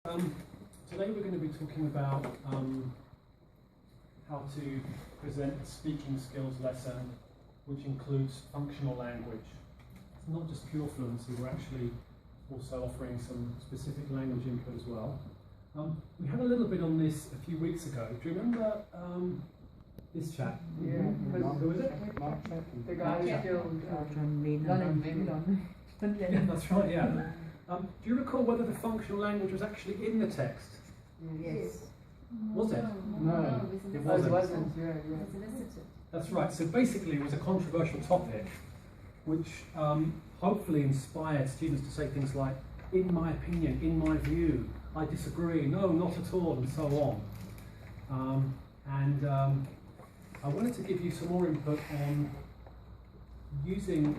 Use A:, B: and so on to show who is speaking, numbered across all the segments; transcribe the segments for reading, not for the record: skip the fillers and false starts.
A: Today we're going to be talking about how to present a speaking skills lesson which includes functional language. It's not just pure fluency, we're actually also offering some specific language input as well. We had a little bit on this a few weeks ago. Do you remember this chap?
B: Yeah.
A: Who is it?
B: The guy who killed London.
A: Yeah, that's right, yeah. Do you recall whether the functional language was actually in the text?
B: Yes.
A: Was it?
B: No,
A: it
B: wasn't. Yeah.
A: That's right. So basically it was a controversial topic which hopefully inspired students to say things like, in my opinion, in my view, I disagree, no, not at all, and so on. I wanted to give you some more input on using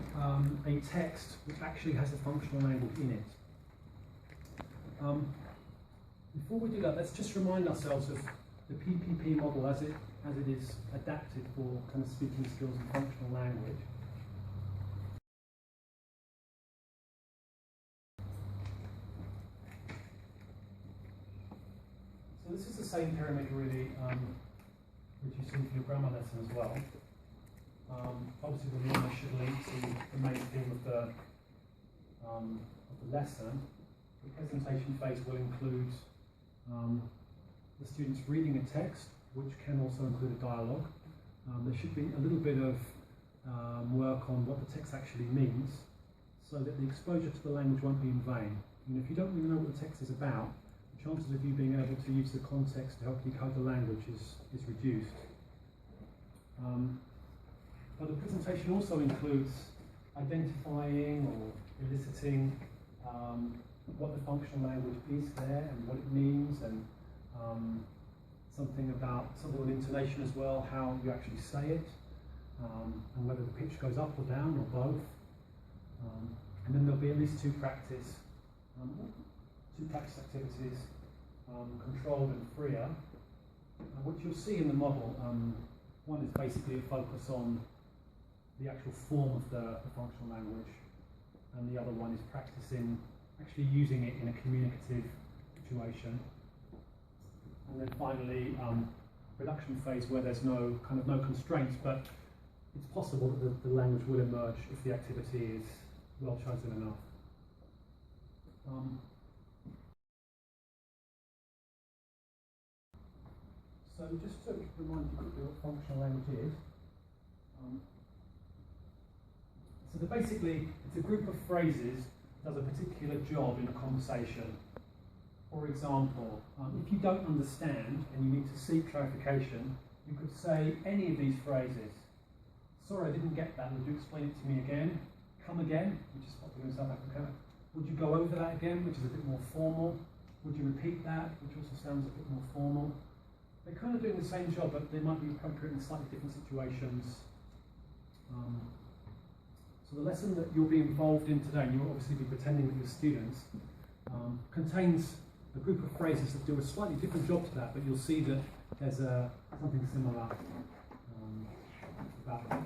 A: a text which actually has a functional language in it. Before we do that, let's just remind ourselves of the PPP model as it is adapted for kind of speaking skills and functional language. So this is the same pyramid really, which you see for your grammar lesson as well. Obviously the line should link to the main theme of the lesson. The presentation phase will include the students reading a text, which can also include a dialogue. There should be a little bit of work on what the text actually means, so that the exposure to the language won't be in vain. And if you don't really know what the text is about, the chances of you being able to use the context to help decode the language is reduced. But the presentation also includes identifying or eliciting what the functional language is there and what it means, and something about intonation as well, how you actually say it, and whether the pitch goes up or down or both. And then there'll be at least two practice activities, controlled and freer, which you'll see in the model. One is basically a focus on the actual form of the functional language, and the other one is practicing actually using it in a communicative situation. And then finally, production phase, where there's no constraints, but it's possible that the language will emerge if the activity is well chosen enough. So just to remind you quickly what functional language is. So basically, it's a group of phrases that does a particular job in a conversation. For example, if you don't understand and you need to seek clarification, you could say any of these phrases. Sorry, I didn't get that. Would you explain it to me again? Come again, which is popular in South Africa. Would you go over that again, which is a bit more formal? Would you repeat that, which also sounds a bit more formal? They're kind of doing the same job, but they might be appropriate in slightly different situations. So the lesson that you'll be involved in today, and you'll obviously be pretending with your students, contains a group of phrases that do a slightly different job to that, but you'll see that there's something similar about that.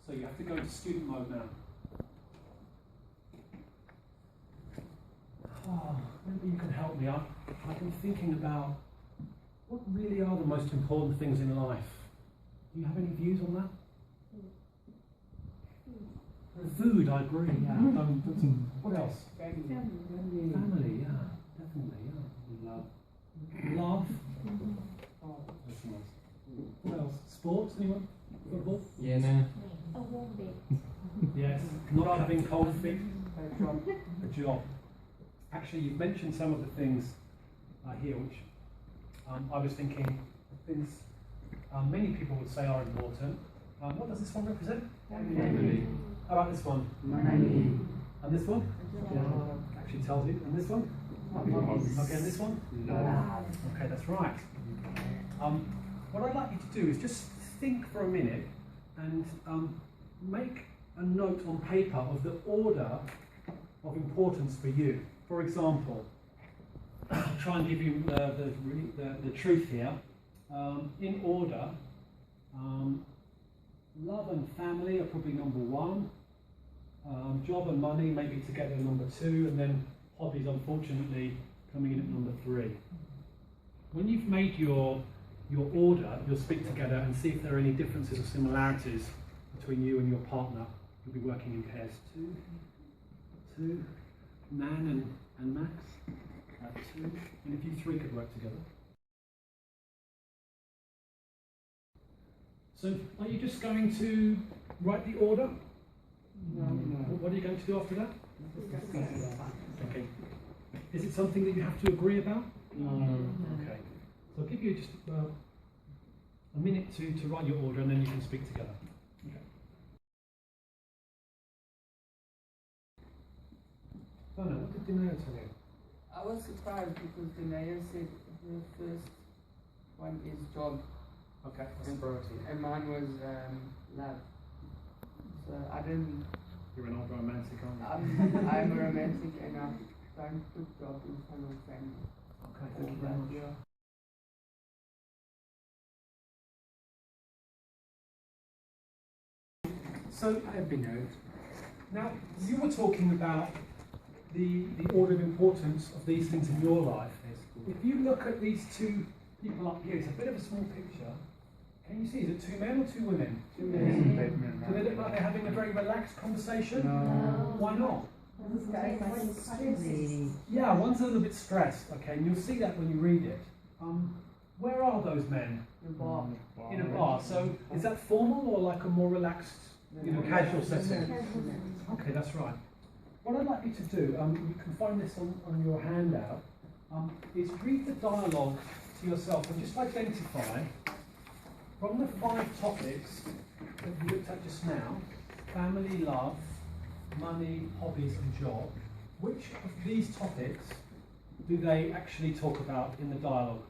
A: So you have to go into student mode now. Oh, maybe you can help me. I've been thinking about what really are the most important things in life. Do you have any views on that? Food, I agree. Yeah. What else? Family, yeah, definitely. Yeah. Love. Oh, that's nice. What else? Sports, anyone? Football?
C: Yeah, no.
D: A warm bed.
A: Yes. Not having cold feet. A job. Actually, you've mentioned some of the things here, which I was thinking things many people would say are important. What does this one represent?
C: Family.
A: How about this one?
C: Money.
A: And this one? Actually tells you. And this one? Okay, and this one?
C: Love.
A: Okay, that's right. What I'd like you to do is just think for a minute and make a note on paper of the order of importance for you. For example, I'll try and give you the truth here. In order, Love and family are probably number one. Job and money maybe together number two, and then hobbies unfortunately coming in at number three. When you've made your order, you'll speak together and see if there are any differences or similarities between you and your partner. You'll be working in pairs. Two, Nan and Max, two, and if you three could work together. So, are you just going to write the order?
B: No.
A: What are you going to do after that? Okay. Is it something that you have to agree about?
C: No.
A: Okay. So I'll give you just a minute to write your order, and then you can speak together. Okay. Donna, what did Dinaya tell you?
B: I was surprised because the mayor said the first one is job.
A: Okay, that's priority.
B: And mine was love. So I didn't.
A: You're an old romantic, aren't you?
B: I'm a romantic and I don't put job in front of family.
A: Okay, thank you very much.
B: Yeah.
A: So, I have been noted. Now, you were talking about the order of importance of these things in your life. If you look at these two people up here, it's a bit of a small picture. Can you see, is it two men or two women?
B: Two men.
A: Do they look like they're having a very relaxed conversation?
C: No.
A: Why not? Yeah, one's a little bit stressed, okay, and you'll see that when you read it. Where are those men?
B: The bar.
A: In a bar. So, is that formal or like a more relaxed, casual setting? Okay, that's right. What I'd like you to do, you can find this on your handout, is read the dialogue to yourself and just identify from the 5 topics that we looked at just now, family, love, money, hobbies and job, which of these topics do they actually talk about in the dialogue?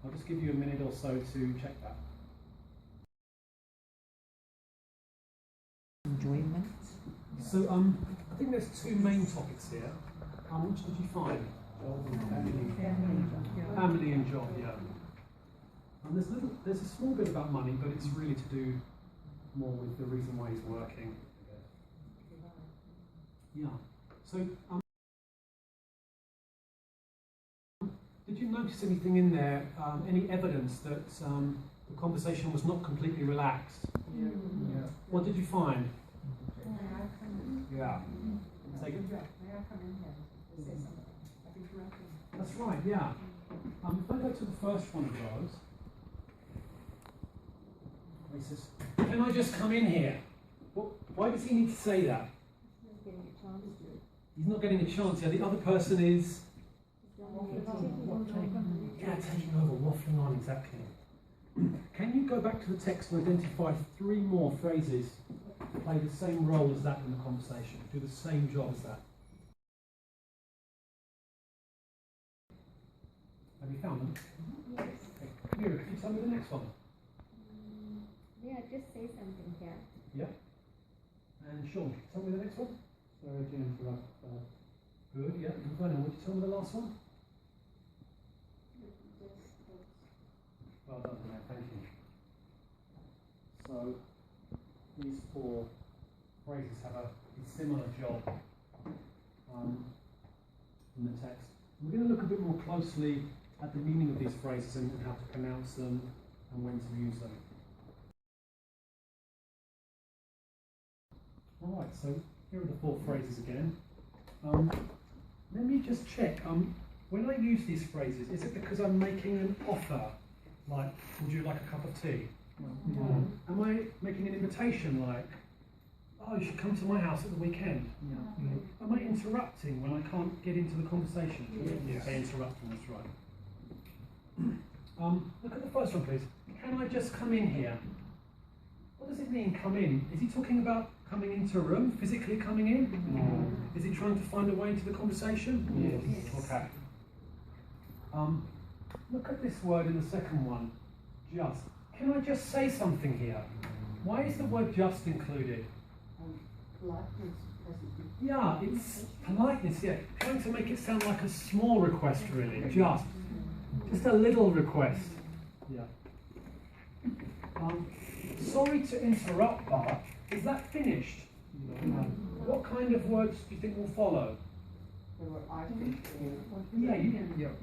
A: I'll just give you a minute or so to check that.
D: Enjoyment.
A: So I think there's 2 main topics here. Which did you find? Family and job, yeah. And there's a small bit about money, but it's really to do more with the reason why he's working. Yeah. So, did you notice anything in there, any evidence that the conversation was not completely relaxed?
B: Yeah.
A: What did you find? Yeah. Say again? That's right, yeah. If I go to the first one of those, he says, "Can I just come in here?" Well, why does he need to say that? He's not getting a chance. Yeah, the other person is taking over, waffling on, exactly. Can you go back to the text and identify 3 more phrases that play the same role as that in the conversation, do the same job as that? Have you found them?
E: Yes.
A: Okay. Mira, could you tell me the next one?
E: Yeah, just say something here.
A: Yeah. And Sean, tell me the next one.
C: Sorry to interrupt.
A: Good, yeah. And Vernon, would you tell me the last one? Well done, Vernon, thank you. So, these 4 phrases have a similar job in the text. We're going to look a bit more closely at the meaning of these phrases and how to pronounce them and when to use them. Alright, so here are the 4 phrases again. Let me just check. When I use these phrases, is it because I'm making an offer? Like, would you like a cup of tea?
C: No.
A: Am I making an invitation like, oh, you should come to my house at the weekend? Am I interrupting when I can't get into the conversation?
B: Yes.
A: Okay, interrupting, that's right. Look at the first one, please. Can I just come in here? What does it mean, come in? Is he talking about coming into a room, physically coming in?
C: No.
A: Is he trying to find a way into the conversation?
C: Yes.
A: Okay. Look at this word in the second one, just. Can I just say something here? Why is the word just included?
B: Politeness.
A: Yeah, it's politeness, yeah. Trying to make it sound like a small request, really. Just a little request. Yeah. sorry to interrupt, but is that finished? What kind of words do you think will follow?
B: What I think.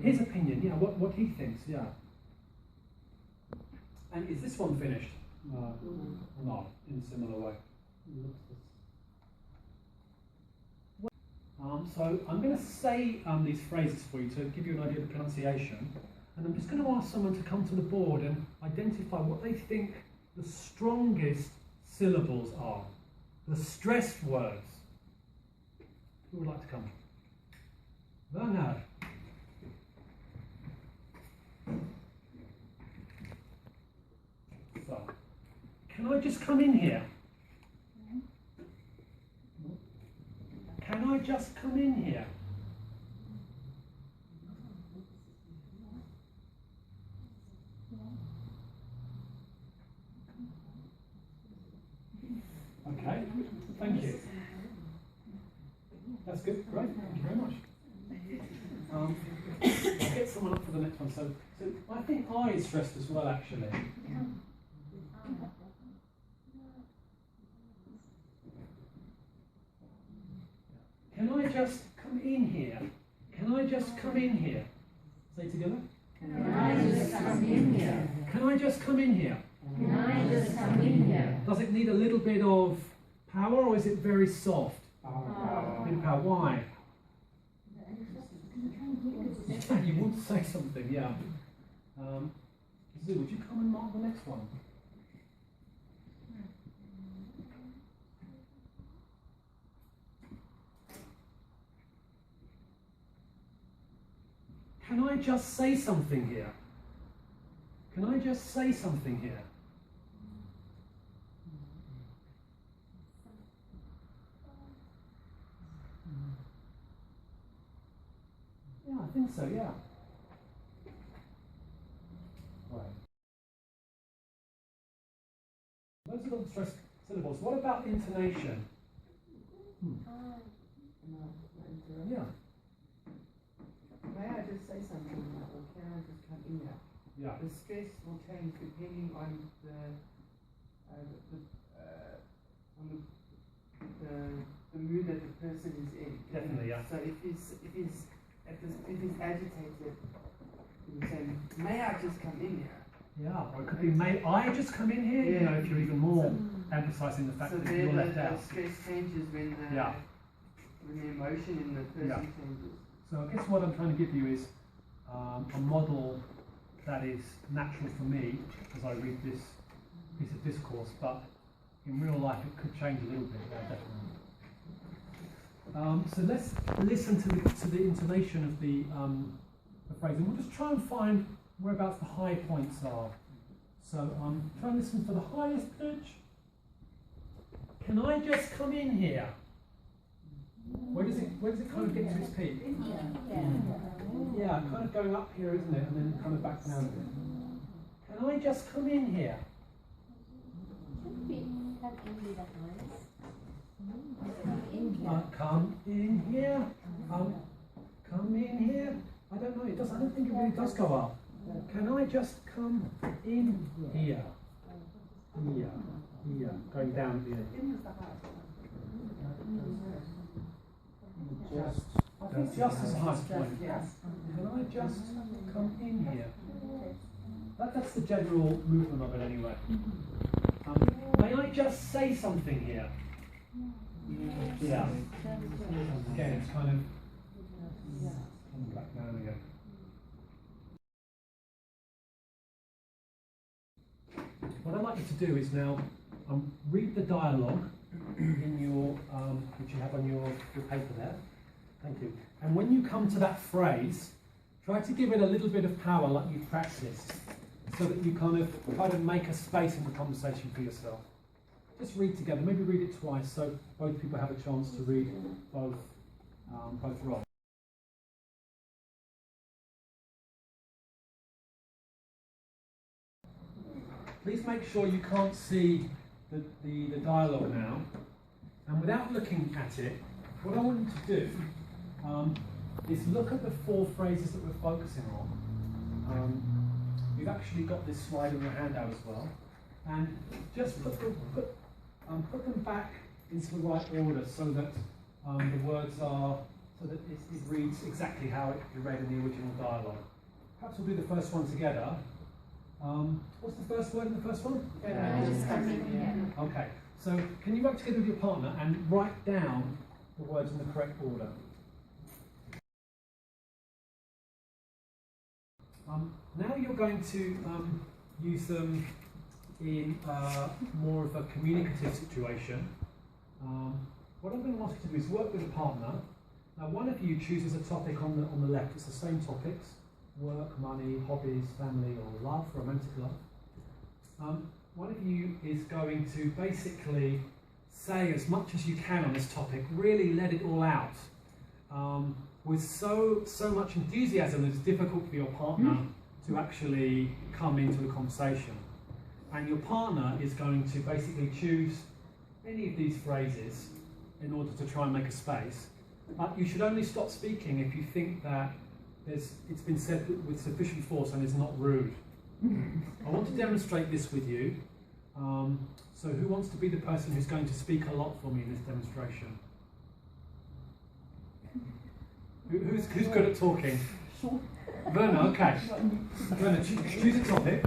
A: His opinion, what he thinks, yeah. And is this one finished?
C: No.
A: Not in a similar way. So I'm going to say these phrases for you to give you an idea of the pronunciation, and I'm just going to ask someone to come to the board and identify what they think the strongest syllables are, the stressed words. Who would like to come? Werner. So, can I just come in here? Can I just come in here? Okay, thank you. That's good, great, thank you very much. I'll get someone up for the next one. So I think I is stressed as well, actually. Can I just come in here? Can I just come in here? Say it together.
D: Can I just come in here?
A: Can I just come in here?
D: Can I just come in here?
A: Does it need a little bit of power, or is it very soft?
C: Power.
A: Bit of power. Why? You want to say something, yeah. Zoo, would you come and mark the next one? Can I just say something here? Can I just say something here? Yeah, I think so, yeah. Right. Those are the stressed syllables. What about intonation? Yeah.
B: May I just say something now, or can I just come in here?
A: Yeah.
B: The stress will change depending on the mood that the person is in.
A: Definitely, yeah.
B: So if he's agitated, he will say, "May I just come in here?"
A: Yeah, or it could be, may I just come in here? You know, if you're even more emphasising the fact
B: So
A: that
B: there
A: you're left
B: the
A: out.
B: stress changes when the emotion in the person
A: Yeah.
B: changes.
A: So I guess what I'm trying to give you is a model that is natural for me as I read this piece of discourse, but in real life it could change a little bit, yeah, definitely. So let's listen to the intonation of the phrase, and we'll just try and find whereabouts the high points are. So try and listen for the highest pitch. Can I just come in here? Where does it kind of get to its peak? Yeah, kind of going up here, isn't it? And then kind of back down a bit. Can I just come in here?
E: Should be come in with the eyes.
A: Come in here. Come in here. I don't know. I don't think it really does go up. Can I just come in here? Here. Going down at the end. I think just as a high point.
B: Yes.
A: Can I just come in here? That's the general movement of it anyway. May I just say something here? Yeah. Again, it's kind of coming back down again. What I'd like you to do is now read the dialogue in your which you have on your paper there. Thank you. And when you come to that phrase, try to give it a little bit of power like you've practiced, so that you kind of try to make a space in the conversation for yourself. Just read together, maybe read it twice so both people have a chance to read both roles. Please make sure you can't see the dialogue now. And without looking at it, what I want you to do is look at the four phrases that we're focusing on. You've actually got this slide in your handout as well. and just put them back into the right order so that the words are, so that it reads exactly how it read in the original dialogue. Perhaps we'll do the first one together. What's the first word in the first one?
B: Can I just come in here?
A: Okay, so can you work together with your partner and write down the words in the correct order? Now you're going to use them in more of a communicative situation. What I'm going to ask you to do is work with a partner. Now one of you chooses a topic on the left. It's the same topics: work, money, hobbies, family, or love, romantic love. One of you is going to basically say as much as you can on this topic, really let it all out. With so much enthusiasm that it's difficult for your partner to actually come into the conversation. And your partner is going to basically choose any of these phrases in order to try and make a space. But you should only stop speaking if you think that it's been said with sufficient force and is not rude. I want to demonstrate this with you. So who wants to be the person who's going to speak a lot for me in this demonstration? Who's good at talking? Werner, okay. Werner, choose a topic.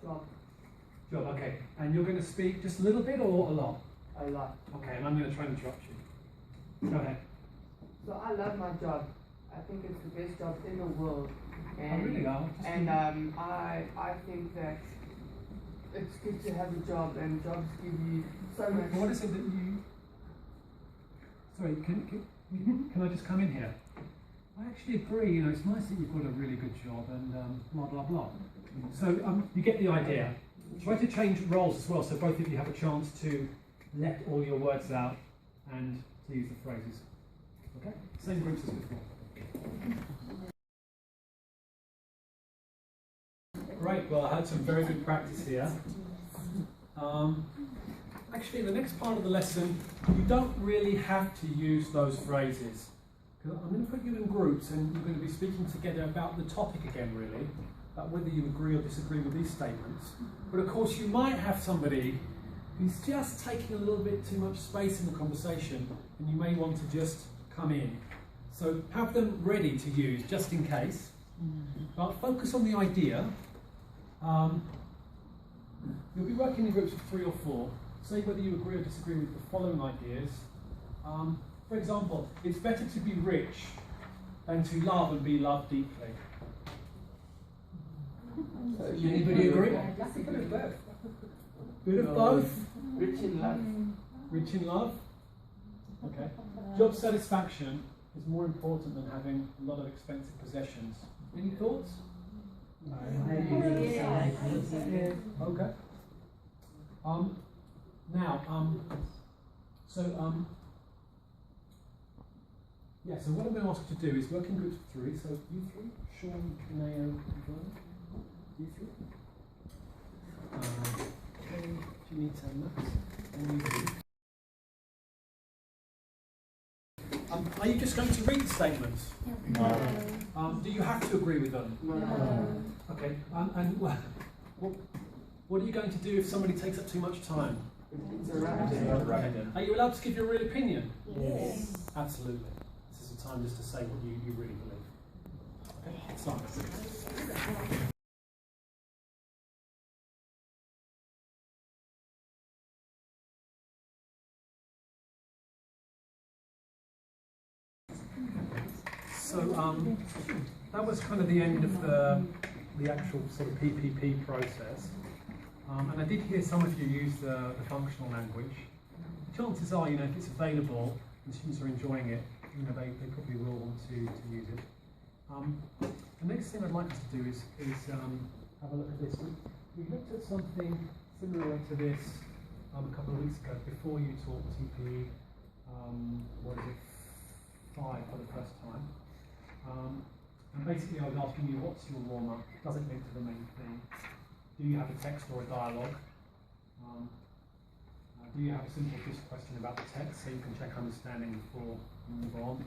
A: Job, okay. And you're going to speak just a little bit or a lot?
B: A lot.
A: Okay, and I'm going to try and interrupt you. Go ahead.
B: So I love my job. I think it's the best job in the world. And,
A: really?
B: I think that it's good to have a job, and jobs give you so much.
A: What is it that you... Sorry, can I just come in here? I actually agree, you know, it's nice that you've got a really good job and blah, blah, blah. So you get the idea. Try to change roles as well, so both of you have a chance to let all your words out and to use the phrases. Okay? Same groups as before. Great, well I had some very good practice here. Actually, in the next part of the lesson, you don't really have to use those phrases. I'm going to put you in groups and you're going to be speaking together about the topic again, really, about whether you agree or disagree with these statements. But of course, you might have somebody who's just taking a little bit too much space in the conversation, and you may want to just come in. So have them ready to use, just in case. But focus on the idea. You'll be working in groups of 3 or 4. Say whether you agree or disagree with the following ideas. For example, it's better to be rich than to love and be loved deeply. Anybody agree? Bit of both.
B: Rich in love.
A: Rich in love? Okay. Job satisfaction is more important than having a lot of expensive possessions. Any thoughts? Okay. So what I'm going to ask you to do is work in groups of 3. So you 3, Sean, Nao, you 3. Janita, Max, and you 3. Are you just going to read the statements? No. Do you have to agree with them?
B: No.
A: Okay. And what are you going to do if somebody takes up too much time? Are you allowed to give your real opinion?
E: Yes.
A: Absolutely. This is a time just to say what you really believe. Okay. Simon. So that was kind of the end of the actual sort of PPP process. And I did hear some of you use the functional language. Chances are, you know, if it's available and students are enjoying it, you know, they probably will want to use it. The next thing I'd like us to do is have a look at this. We looked at something similar to this a couple of weeks ago before you taught TP, 5 for the first time. And basically I was asking you, what's your warm-up? Does it link to the main thing? Do you have a text or a dialogue? Do you have a simple just question about the text so you can check understanding before you move on?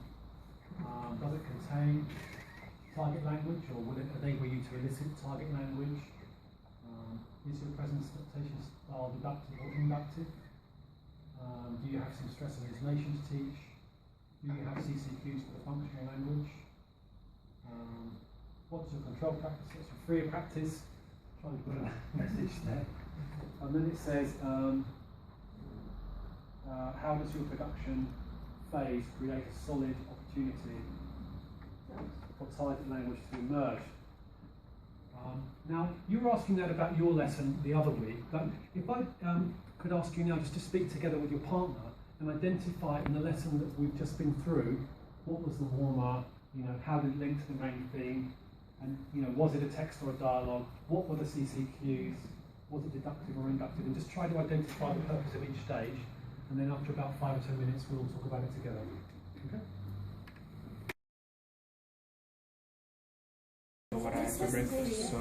A: Does it contain target language, or will it enable you to elicit target language? Is your presentation style deductive or inductive? Do you have some stress and hallucination to teach? Do you have CCQs for the functional language? What's your control practice? What's your freer practice? Trying to put a message there. And then it says, how does your production phase create a solid opportunity for target language to emerge? Now, you were asking that about your lesson the other week, but if I could ask you now just to speak together with your partner and identify in the lesson that we've just been through, what was the warm-up, how did it link to the main theme, and was it a text or a dialogue, what were the CCQs, was it deductive or inductive, and just try to identify the purpose of each stage, and then after about 5 or 10 minutes we'll talk about it together. Okay?
F: What I have for breakfast, so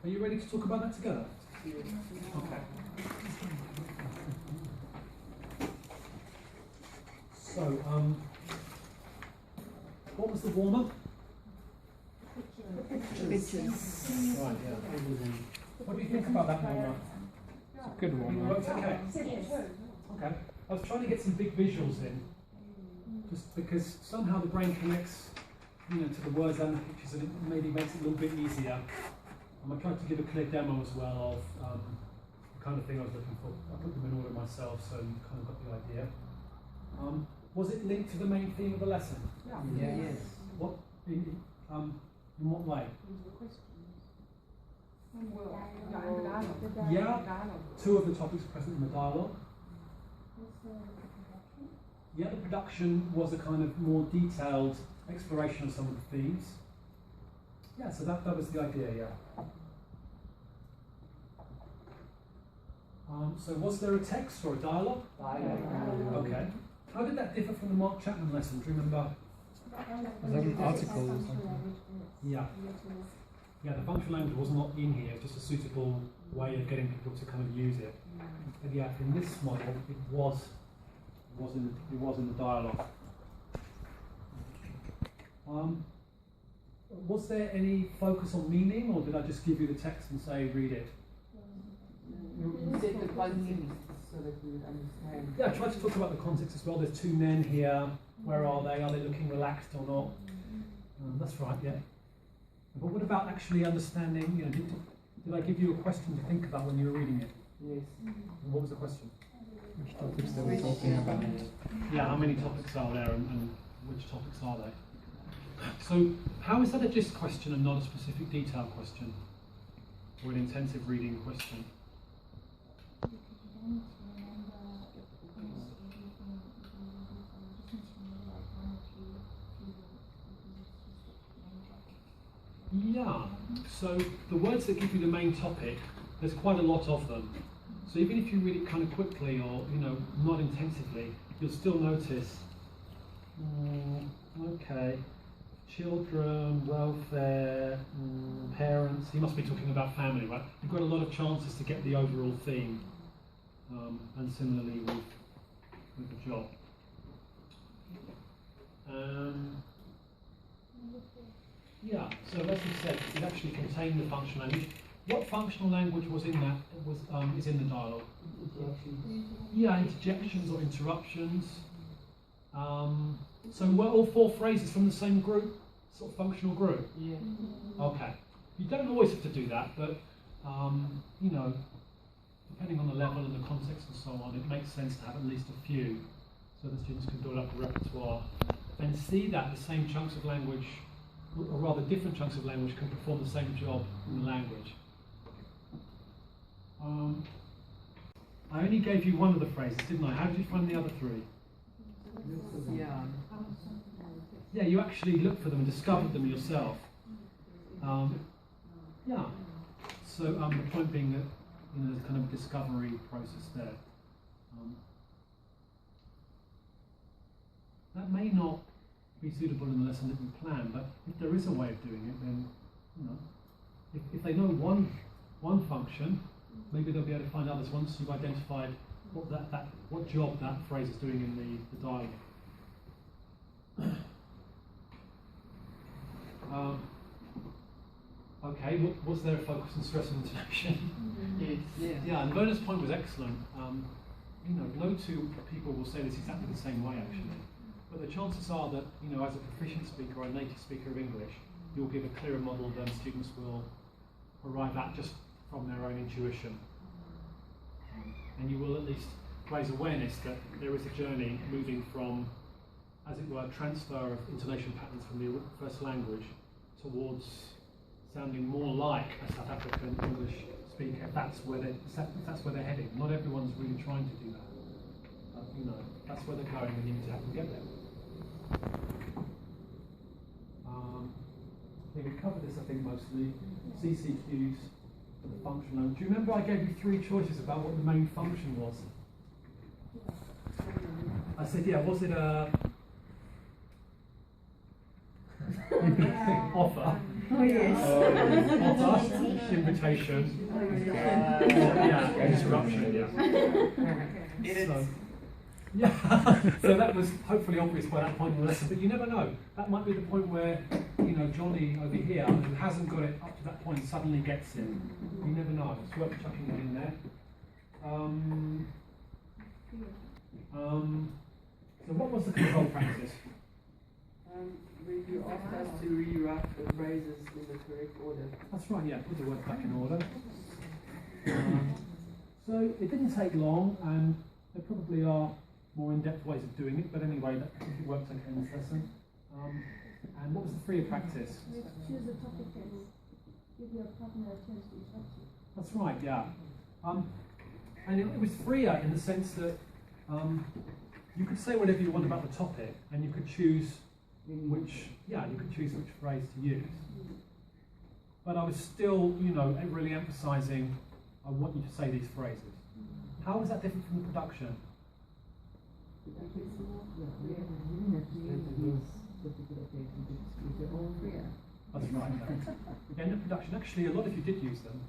A: Are you ready to talk about that together? Okay. So, what was the warm-up?
B: Pictures.
A: Right, yeah. What do you think about that warm-up?
F: it's a good one.
A: Worked okay? Okay. I was trying to get some big visuals in, just because somehow the brain connects, to the words and the pictures, and it maybe makes it a little bit easier. I tried to give a clear demo as well of the kind of thing I was looking for. I put them in order myself, so you kind of got the idea. Was it linked to the main theme of the lesson?
B: Yeah. Yes.
A: What? In what way? Yeah. 2 of the topics present in the dialogue. Yeah, the production was a kind of more detailed exploration of some of the themes. Yeah, so that was the idea, yeah. So was there a text or a dialogue? Okay. How did that differ from the Mark Chapman lesson? Do you remember?
F: Was that an article or something?
A: Yeah. Yeah, the functional language was not in here, just a suitable way of getting people to kind of use it. But yeah, in this model, it was in the dialogue. Was there any focus on meaning, or did I just give you the text and say read it?
B: You said the context so that we would understand.
A: Yeah, I tried to talk about the context as well. There's 2 men here. Where are they? Are they looking relaxed or not? That's right, yeah. But what about actually understanding, did I give you a question to think about when you were reading it?
B: Yes.
A: And what was the question?
F: Which topics they were talking about?
A: Yeah, how many topics are there and which topics are they? So, how is that a gist question and not a specific detail question? Or an intensive reading question? Yeah, so the words that give you the main topic, there's quite a lot of them. So even if you read it kind of quickly or, not intensively, you'll still notice, okay, children, welfare, parents, he must be talking about family, right? You've got a lot of chances to get the overall theme, and similarly with the job. Yeah, so as we said, it actually contained the functional language. What functional language was in that? Is in the dialogue? Yeah, interjections or interruptions. So were all 4 phrases from the same group, sort of functional group?
B: Yeah.
A: Okay. You don't always have to do that, but depending on the level and the context and so on, it makes sense to have at least a few, so the students can build up a repertoire and see that the same chunks of language, or rather different chunks of language, can perform the same job in the language. I only gave you 1 of the phrases, didn't I? How did you find the other 3?
B: Yeah.
A: Yeah, you actually looked for them and discovered them yourself. Yeah. So the point being that there's kind of a discovery process there. That may not be suitable in the lesson that we plan, but if there is a way of doing it, then if they know one function, maybe they'll be able to find others once you've identified what job that phrase is doing in the dialogue. Okay, was there a focus on stress and intonation?
B: Yes. Yeah.
A: Yeah, and Werner's point was excellent. You know, no two people will say this exactly the same way actually, but the chances are that, you know, as a proficient speaker or a native speaker of English, you'll give a clearer model than students will arrive at just from their own intuition. And you will at least raise awareness that there is a journey moving from, as it were, transfer of intonation patterns from the first language towards sounding more like a South African English speaker. That's where they're heading. Not everyone's really trying to do that. You know, that's where they're going, and you need to help them get there. We covered this, I think, mostly. CCQs, the functional. Do you remember I gave you 3 choices about what the main function was? I said, yeah, was it a offer?
D: Oh, yes.
A: Offer, invitation, yeah, disruption, yeah. So, yeah, so that was hopefully obvious by that point in the lesson, but you never know. That might be the point where, you know, Johnny over here, who hasn't got it up to that point, suddenly gets it. You never know. It's worth chucking it in there. So what was the control practice?
B: Where you asked us to rewrite the phrases in the correct order.
A: That's right, yeah, put the word back in order. So it didn't take long, and there probably are more in-depth ways of doing it, but anyway, that I think it works okay in this lesson. And what was the freer practice?
E: Choose a topic and give your partner a chance to interrupt you.
A: That's right, yeah. And it was freer in the sense that you could say whatever you want about the topic, and you could choose which phrase to use. But I was still, you know, really emphasising, I want you to say these phrases. How was that different from the production? That's right. Yeah. In the production, actually, a lot of you did use them.